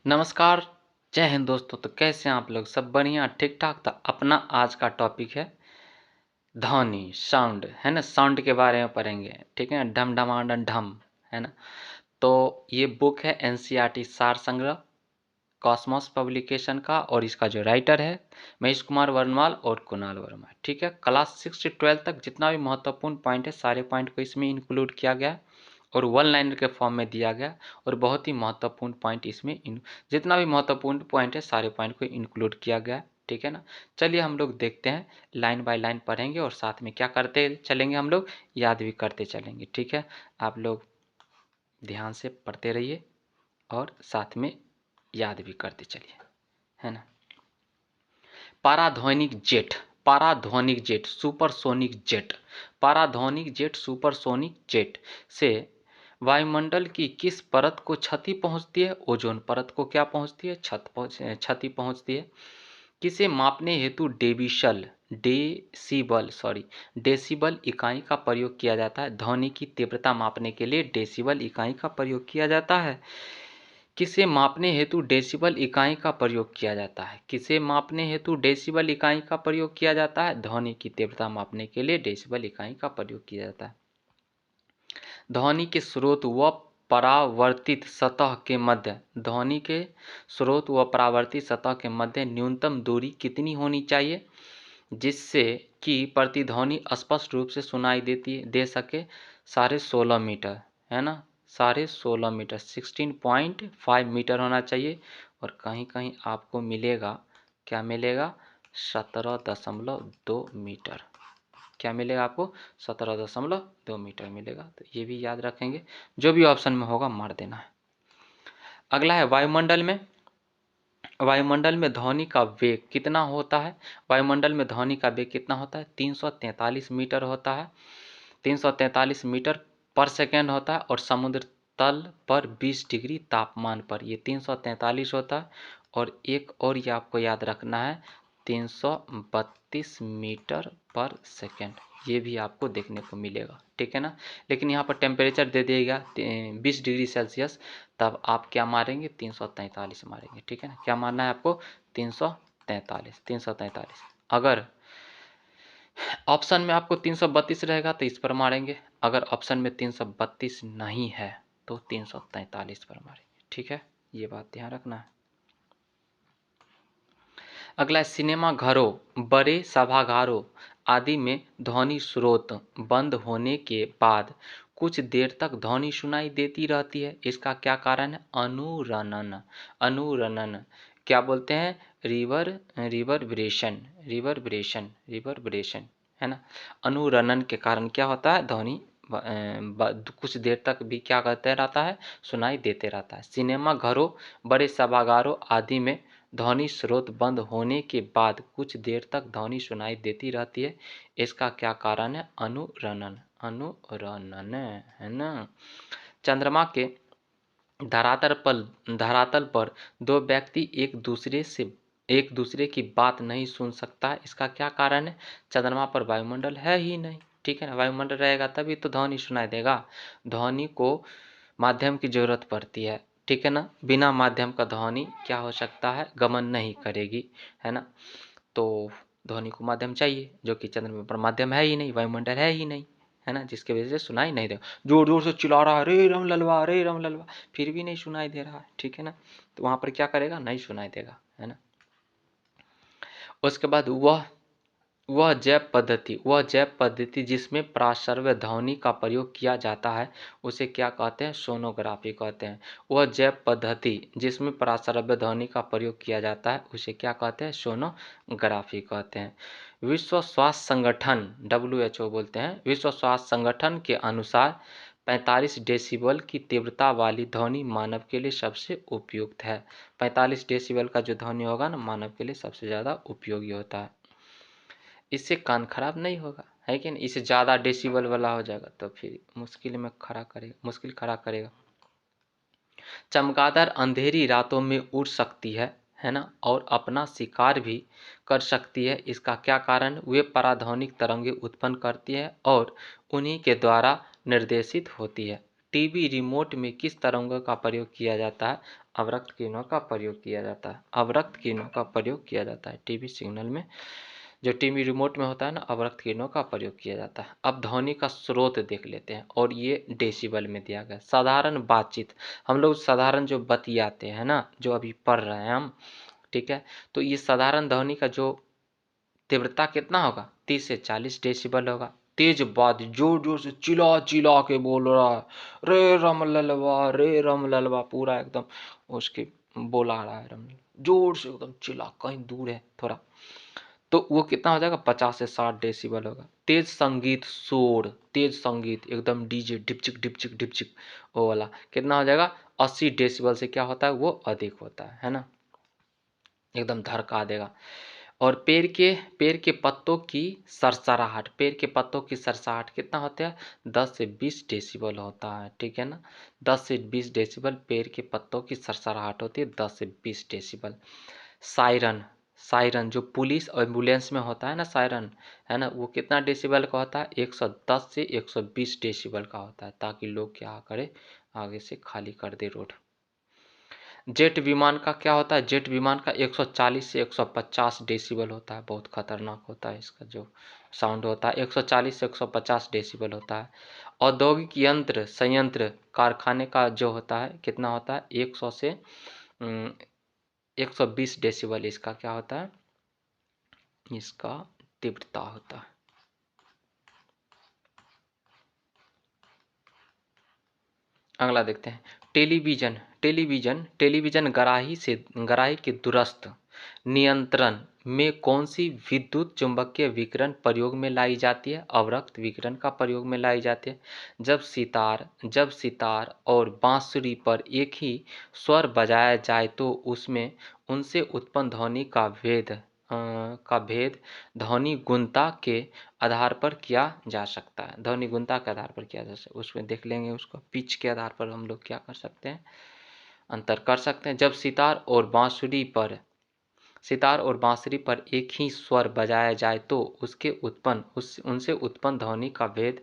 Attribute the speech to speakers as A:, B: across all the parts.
A: नमस्कार, जय हिंद दोस्तों। तो कैसे हैं आप लोग? सब बढ़िया, ठीक ठाक। तो अपना आज का टॉपिक है ध्वनि, साउंड, है ना। साउंड के बारे में पढ़ेंगे, ठीक है। ढम ढमाडन ढम, है ना। तो ये बुक है एनसीईआरटी सार संग्रह, कॉस्मोस पब्लिकेशन का, और इसका जो राइटर है महेश कुमार वर्णवाल और कुणाल वर्मा, ठीक है। क्लास 6 से 12 तक जितना भी महत्वपूर्ण पॉइंट है सारे पॉइंट को इसमें इंक्लूड किया गया और वन लाइनर के फॉर्म में दिया गया। और बहुत ही महत्वपूर्ण पॉइंट इसमें जितना भी महत्वपूर्ण पॉइंट है सारे पॉइंट को इंक्लूड किया गया, ठीक है ना। चलिए हम लोग देखते हैं, लाइन बाय लाइन पढ़ेंगे और साथ में क्या करते चलेंगे, हम लोग याद भी करते चलेंगे, ठीक है। आप लोग ध्यान से पढ़ते रहिए और साथ में याद भी करते चलिए, है ना। पाराध्वनिक जेट, पाराध्वनिक जेट, सुपरसोनिक जेट, पाराध्वनिक जेट, सुपरसोनिक जेट से वायुमंडल की किस परत को क्षति पहुंचती है? ओजोन परत को क्या पहुंचती है? क्षति पहुंचती है। किसे मापने हेतु डेसिबल इकाई का प्रयोग किया जाता है? ध्वनि की तीव्रता मापने के लिए डेसिबल इकाई का प्रयोग किया जाता है। किसे मापने हेतु डेसिबल इकाई का प्रयोग किया जाता है? किसे मापने हेतु डेसिबल इकाई का प्रयोग किया जाता है? ध्वनि की तीव्रता मापने के लिए डेसिबल इकाई का प्रयोग किया जाता है। ध्वनि के स्रोत व परावर्तित सतह के मध्य, ध्वनि के स्रोत व परावर्तित सतह के मध्य न्यूनतम दूरी कितनी होनी चाहिए जिससे कि प्रतिध्वनि स्पष्ट रूप से सुनाई दे सके? 16.5 मीटर, है ना। 16.5 मीटर, 16.5 मीटर होना चाहिए। और कहीं कहीं आपको मिलेगा, क्या मिलेगा? 17.2 मीटर। क्या मिलेगा आपको? 17.2 मीटर मिलेगा। तो ये भी याद रखेंगे, जो भी ऑप्शन में होगा मार देना है। अगला है वायुमंडल में, वायुमंडल में ध्वनि का वेग कितना होता है? वायुमंडल में ध्वनि का वेग कितना होता है? 343 मीटर होता है। 343 मीटर पर सेकेंड होता है। और समुद्र तल पर 20 डिग्री तापमान पर ये 343 होता है। और एक और ये आपको याद रखना है, 332 मीटर पर सेकेंड, ये भी आपको देखने को मिलेगा, ठीक है ना। लेकिन यहाँ पर टेम्परेचर दे दिएगा 20 डिग्री सेल्सियस, तब आप क्या मारेंगे? 343 मारेंगे, ठीक है ना। क्या मारना है आपको? 343। अगर ऑप्शन में आपको 332 रहेगा तो इस पर मारेंगे, अगर ऑप्शन में 332 नहीं है तो 343 पर मारेंगे, ठीक है। ये बात ध्यान रखना है। अगला है सिनेमा घरों, बड़े सभागारों आदि में ध्वनि स्रोत बंद होने के बाद कुछ देर तक ध्वनि सुनाई देती रहती है, इसका क्या कारण है? अनुरणन, अनुरणन क्या बोलते हैं? रिवर्बरेशन, है ना। अनुरणन के कारण क्या होता है? ध्वनि कुछ देर तक भी क्या करते रहता है? सुनाई देते रहता है। सिनेमा घरों, बड़े सभागारों आदि में ध्वनि स्रोत बंद होने के बाद कुछ देर तक ध्वनि सुनाई देती रहती है, इसका क्या कारण है? अनुरणन, अनुरणन, है ना। चंद्रमा के धरातल पर दो व्यक्ति एक दूसरे की बात नहीं सुन सकता है, इसका क्या कारण है? चंद्रमा पर वायुमंडल है ही नहीं, ठीक है ना। वायुमंडल रहेगा तभी तो ध्वनि सुनाई देगा। ध्वनि को माध्यम की जरूरत पड़ती है, ठीक है ना। बिना माध्यम का ध्वनि क्या हो सकता है? गमन नहीं करेगी, है ना। तो ध्वनि को माध्यम चाहिए, जो कि चंद्रमा पर माध्यम है ही नहीं, वायुमंडल है ही नहीं, है ना, जिसकी वजह से सुनाई नहीं देगा। जोर जोर से चिल्ला रहा है, रे राम ललवा, रे राम ललवा, फिर भी नहीं सुनाई दे रहा है, ठीक है ना। तो वहां पर क्या करेगा? नहीं सुनाई देगा, है ना। उसके बाद वह जैव पद्धति जिसमें प्राश्रव्य ध्वनि का प्रयोग किया जाता है उसे क्या कहते हैं? सोनोग्राफी कहते हैं। वह जैव पद्धति जिसमें प्राश्रव्य ध्वनि का प्रयोग किया जाता है उसे क्या कहते हैं? सोनोग्राफी कहते हैं। विश्व स्वास्थ्य संगठन, WHO बोलते हैं, विश्व स्वास्थ्य संगठन के अनुसार 45 डेसिबल की तीव्रता वाली ध्वनि मानव के लिए सबसे उपयुक्त है। 45 डेसिबल का जो ध्वनि होगा ना, मानव के लिए सबसे ज़्यादा उपयोगी होता है। इससे कान खराब नहीं होगा, है कि नहीं। इससे ज़्यादा डेसिबल वाला हो जाएगा तो फिर मुश्किल खड़ा करेगा। चमगादड़ अंधेरी रातों में उड़ सकती है ना, और अपना शिकार भी कर सकती है, इसका क्या कारण? वे पराध्वनिक तरंगें उत्पन्न करती है और उन्हीं के द्वारा निर्देशित होती है, टीवी रिमोट में किस तरंगों का प्रयोग किया जाता है? अवरक्त किरणों का प्रयोग किया जाता है। अवरक्त किरणों का प्रयोग किया जाता है टीवी सिग्नल में, जो टीवी रिमोट में होता है ना, अवरक्त किरणों का प्रयोग किया जाता है। अब ध्वनि का स्रोत देख लेते हैं, और ये डेसिबल में दिया गया। साधारण बातचीत, हम लोग साधारण जो बतियाते हैं ना, जो अभी पढ़ रहे हैं हम, ठीक है, तो ये साधारण ध्वनि का जो तीव्रता कितना होगा? 30 से 40 डेसिबल होगा। तेज बात, जोर जोर से चिल्ला चिल्ला के बोल रहा है, रे रमललवा रे रमललवा, पूरा एकदम उसके बोला रहा है, रमललवा जोर से एकदम चिल्ला, कहीं दूर है थोड़ा, तो वो कितना हो जाएगा? 50 से 60 डेसिबल होगा। तेज संगीत, शोर, तेज संगीत एकदम डीजे डिपचिक डिपचिक डिपचिक, वो वाला कितना हो जाएगा? 80 डेसिबल से क्या होता है? वो अधिक होता है ना, एकदम धड़का देगा। और पेड़ के पत्तों की सरसराहट, पेड़ के पत्तों की सरसराहट कितना होता है? 10 से 20 डेसिबल होता है, ठीक है ना, 10 से 20 डेसिबल पेड़ के पत्तों की सरसराहट होती है, 10 से 20 डेसिबल। सायरन, सायरन जो पुलिस और एम्बुलेंस में होता है ना, सायरन, है ना, वो कितना डेसिबल का होता है? 110 से 120 डेसिबल का होता है, ताकि लोग क्या करे? आगे से खाली कर दे रोड। जेट विमान का क्या होता है? जेट विमान का 140 से 150 डेसिबल होता है, बहुत खतरनाक होता है इसका जो साउंड होता है, 140 से 150 डेसिबल होता है। औद्योगिक यंत्र संयंत्र कारखाने का जो होता है कितना होता है? 100 से 120 डेसिबल इसका क्या होता है? इसका तीव्रता होता है। अगला देखते हैं, टेलीविजन। टेलीविजन गराही के दूरस्थ नियंत्रण में कौन सी विद्युत चुंबकीय विकिरण प्रयोग में लाई जाती है? अवरक्त विकिरण का प्रयोग में लाई जाती है। जब सितार और बांसुरी पर एक ही स्वर बजाया जाए तो उसमें उनसे उत्पन्न ध्वनि का भेद ध्वनि गुणता के आधार पर किया जा सकता है। ध्वनि गुणता के आधार पर किया जा सकता है, उसमें देख लेंगे उसको। पिच के आधार पर हम लोग क्या कर सकते हैं? अंतर कर सकते हैं। जब सितार और बांसुरी पर एक ही स्वर बजाया जाए तो उनसे उत्पन्न ध्वनि का भेद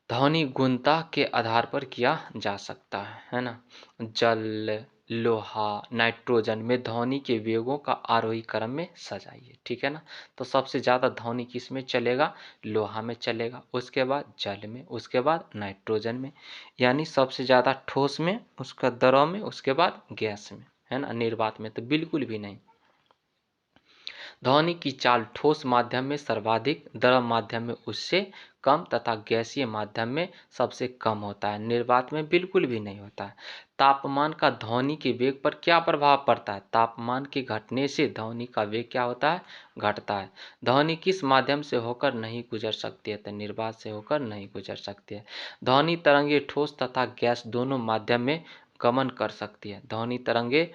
A: ध्वनि गुणता के आधार पर किया जा सकता है ना। जल, लोहा, नाइट्रोजन में ध्वनि के वेगों का आरोही क्रम में सजाइए, ठीक है ना। तो सबसे ज़्यादा ध्वनि किस में चलेगा? लोहा में चलेगा, उसके बाद जल में, उसके बाद नाइट्रोजन में, यानी सबसे ज़्यादा ठोस में, उसका द्रव में, उसके बाद गैस में, है ना। निर्वात में तो बिल्कुल भी नहीं। ध्वनि की चाल ठोस माध्यम में सर्वाधिक, द्रव माध्यम में उससे कम तथा गैसीय माध्यम में सबसे कम होता है। निर्वात में बिल्कुल भी नहीं होता है। तापमान का ध्वनि के वेग पर क्या प्रभाव पड़ता है? तापमान के घटने से ध्वनि का वेग क्या होता है? घटता है। ध्वनि किस माध्यम से होकर नहीं गुजर सकती है? तो निर्वात से होकर नहीं गुजर सकती है। ध्वनि तरंगे ठोस तथा गैस दोनों माध्यम में गमन कर सकती है। ध्वनि तरंगे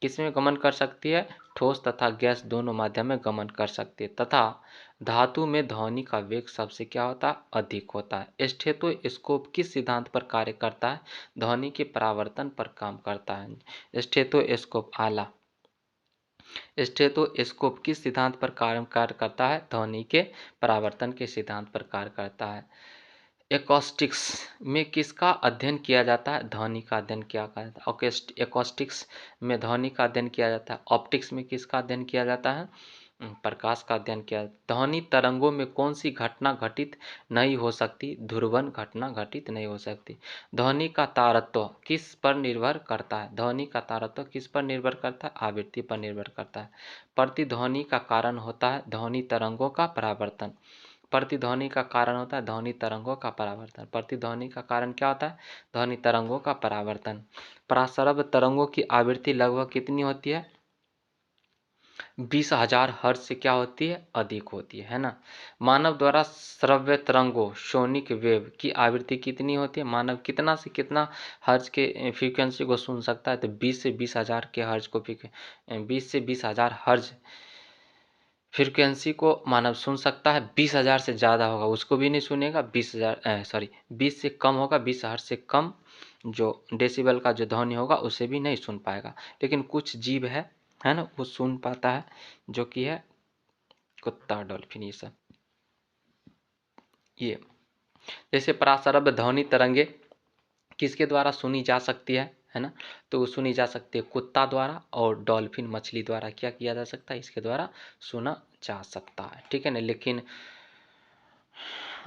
A: किस में गमन कर सकती है? ठोस तथा गैस दोनों माध्यम में गमन कर सकती है। तथा धातु में ध्वनि का वेग सबसे क्या होता है? अधिक होता है। स्टेथोस्कोप किस सिद्धांत पर कार्य करता है? ध्वनि के परावर्तन पर काम करता है। स्टेथोस्कोप किस सिद्धांत पर कार्य करता है? ध्वनि के परावर्तन के सिद्धांत पर कार्य करता है। एकॉस्टिक्स में किसका अध्ययन किया जाता है? ध्वनि का अध्ययन किया जाता है। एकॉस्टिक्स में ध्वनि का अध्ययन किया जाता है। ऑप्टिक्स में किसका अध्ययन किया जाता है? प्रकाश का अध्ययन किया जाता है। ध्वनि तरंगों में कौन सी घटना घटित नहीं हो सकती? ध्रुवन घटना घटित नहीं हो सकती। ध्वनि का तारत्व किस पर निर्भर करता है? ध्वनि का तारत्व किस पर निर्भर करता है? आवृत्ति पर निर्भर करता है। प्रतिध्वनि का कारण होता है ध्वनि तरंगों का परावर्तन। प्रतिध्वनि का कारण होता है ध्वनि तरंगों का परावर्तन। प्रतिध्वनि का कारण क्या होता है? ध्वनि तरंगों का परावर्तन। पराश्रव्य तरंगों की आवृत्ति लगभग कितनी होती है? 20,000 हर्ट्ज से क्या होती है? अधिक होती है ना। मानव द्वारा श्रव्य तरंगों सोनिक वेव की आवृत्ति कितनी होती है? मानव कितना से कितना हर्ट्ज के फ्रीक्वेंसी को सुन सकता है? तो 20 से 20,000 के हर्ट्ज को 20 से 20,000 हर्ट्ज फ्रीक्वेंसी को मानव सुन सकता है। 20,000 से ज़्यादा होगा उसको भी नहीं सुनेगा। 20 से कम होगा, 20 हर्ट्ज से कम जो डेसिबल का जो ध्वनि होगा उसे भी नहीं सुन पाएगा। लेकिन कुछ जीव है ना, वो सुन पाता है, जो कि है कुत्ता, डॉल्फिन, ये सब। ये जैसे पराश्रव्य ध्वनि तरंगे किसके द्वारा सुनी जा सकती है ना? तो वो सुनी जा सकती है कुत्ता द्वारा और डॉल्फिन मछली द्वारा क्या किया जा सकता है, इसके द्वारा सुना जा सकता है, ठीक है ना। लेकिन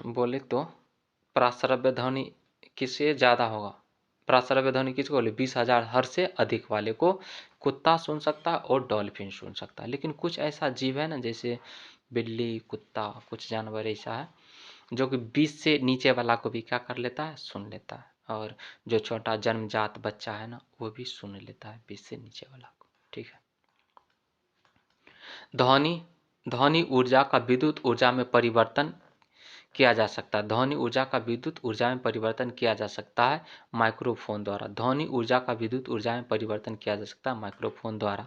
A: बोले तो प्राश्रव्य ध्वनि किससे ज़्यादा होगा, प्राश्रव्य ध्वनि किसको बोले, 20,000 हर्ट्ज से अधिक वाले को कुत्ता सुन सकता है और डॉल्फिन सुन सकता है। लेकिन कुछ ऐसा जीव है ना, जैसे बिल्ली, कुत्ता, कुछ जानवर ऐसा है जो कि 20 से नीचे वाला को भी क्या कर लेता है, सुन लेता है। और जो छोटा जन्मजात बच्चा है ना, वो भी सुन लेता है 20 से नीचे वाला को, ठीक है। ध्वनि ऊर्जा का विद्युत ऊर्जा में परिवर्तन किया जा सकता है। ध्वनि ऊर्जा का विद्युत ऊर्जा में परिवर्तन किया जा सकता है माइक्रोफोन द्वारा। ध्वनि ऊर्जा का विद्युत ऊर्जा में परिवर्तन किया जा सकता है माइक्रोफोन द्वारा।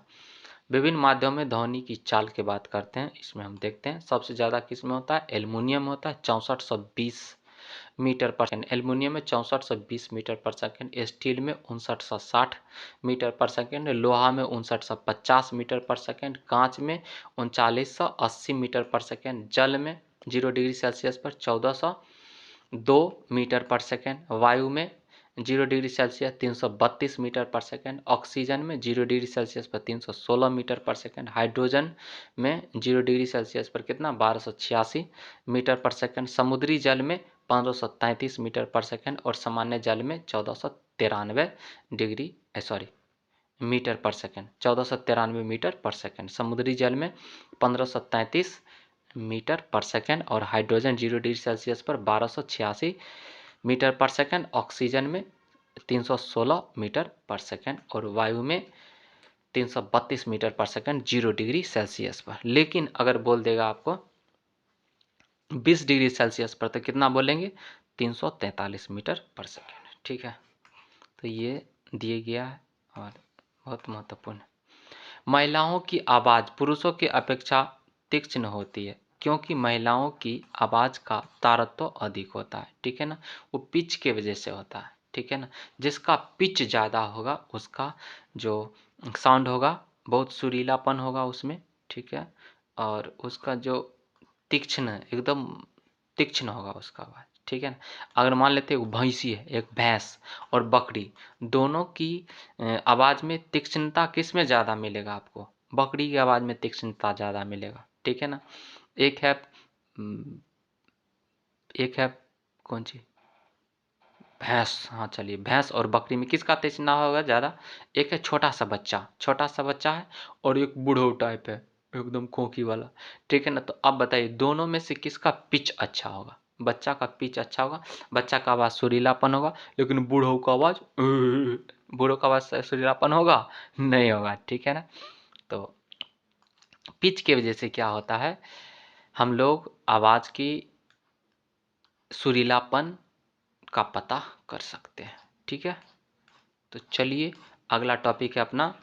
A: विभिन्न माध्यमों में ध्वनि की चाल की बात करते हैं, इसमें हम देखते हैं सबसे ज़्यादा किस में होता है, एल्युमिनियम में होता है 6420 मीटर पर सेकेंड, एल्युमिनियम में 6420 मीटर पर सेकेंड, स्टील में 5960 मीटर पर सेकेंड, लोहा में 5950 मीटर पर सेकेंड, कांच में 3980 मीटर पर सेकेंड, जल में 0 डिग्री सेल्सियस पर 1402 मीटर पर सेकेंड, वायु में 0 डिग्री सेल्सियस 332 मीटर पर सेकेंड, ऑक्सीजन में 0 डिग्री सेल्सियस पर 316 मीटर पर सेकेंड, हाइड्रोजन में 0 डिग्री सेल्सियस पर कितना 1286 मीटर पर सेकेंड, समुद्री जल में 1533 मीटर पर सेकेंड और सामान्य जल में 1493 डिग्री मीटर पर सेकेंड, 1493 मीटर पर सेकेंड, समुद्री जल में 1533 मीटर पर सेकेंड और हाइड्रोजन 0 डिग्री सेल्सियस पर 1286 मीटर पर सेकेंड, ऑक्सीजन में 316 मीटर पर सेकेंड और वायु में 332 मीटर पर सेकेंड 0 डिग्री सेल्सियस पर। लेकिन अगर बोल देगा आपको 20 डिग्री सेल्सियस पर तो कितना बोलेंगे, 343 मीटर पर सेकेंड, ठीक है। तो ये दिए गया है और बहुत महत्वपूर्ण है। महिलाओं की आवाज़ पुरुषों की अपेक्षा तीक्ष्ण होती है क्योंकि महिलाओं की आवाज़ का तारतम्य अधिक होता है, ठीक है ना। वो पिच के वजह से होता है, ठीक है ना। जिसका पिच ज़्यादा होगा उसका जो साउंड होगा बहुत सुरीलापन होगा उसमें, ठीक है। और उसका जो तीक्ष्ण एकदम तीक्ष्ण होगा उसका आवाज़, ठीक है ना। अगर मान लेते हैं भैंसी है, एक भैंस और बकरी, दोनों की आवाज़ में तीक्ष्णता किस में ज़्यादा मिलेगा आपको, बकरी की आवाज़ में तीक्ष्णता ज़्यादा मिलेगा, ठीक है ना। एक है कौन सी भैंस, हाँ चलिए, भैंस और बकरी में किसका तीक्ष्णता होगा ज़्यादा, एक है छोटा सा बच्चा है और एक बूढ़ो टाइप है एकदम खोखी वाला, ठीक है ना। तो अब बताइए दोनों में से किसका पिच अच्छा होगा, बच्चा का पिच अच्छा होगा, बच्चा का आवाज़ सुरीलापन होगा, लेकिन बूढ़ों का आवाज़ बूढ़ों का आवाज़ सुरीलापन होगा नहीं होगा, ठीक है ना। तो पिच की वजह से क्या होता है, हम लोग आवाज़ की सुरीलापन का पता कर सकते हैं, ठीक है। तो चलिए अगला टॉपिक है अपना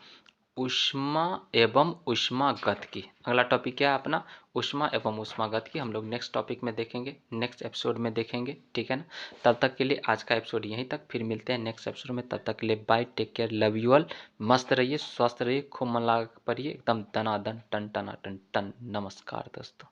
A: ऊष्मा एवं ऊष्मागत की। अगला टॉपिक क्या है अपना, ऊष्मा एवं ऊष्मागत की। हम लोग नेक्स्ट टॉपिक में देखेंगे, नेक्स्ट एपिसोड में देखेंगे, ठीक है ना। तब तक के लिए आज का एपिसोड यहीं तक, फिर मिलते हैं नेक्स्ट एपिसोड में। तब तक के लिए bye, take care, love you all. मस्त रहिए, स्वस्थ रहिए, खूब मन लगा पढ़िए, एकदम दनादन टन टना टन टन। नमस्कार दोस्तों।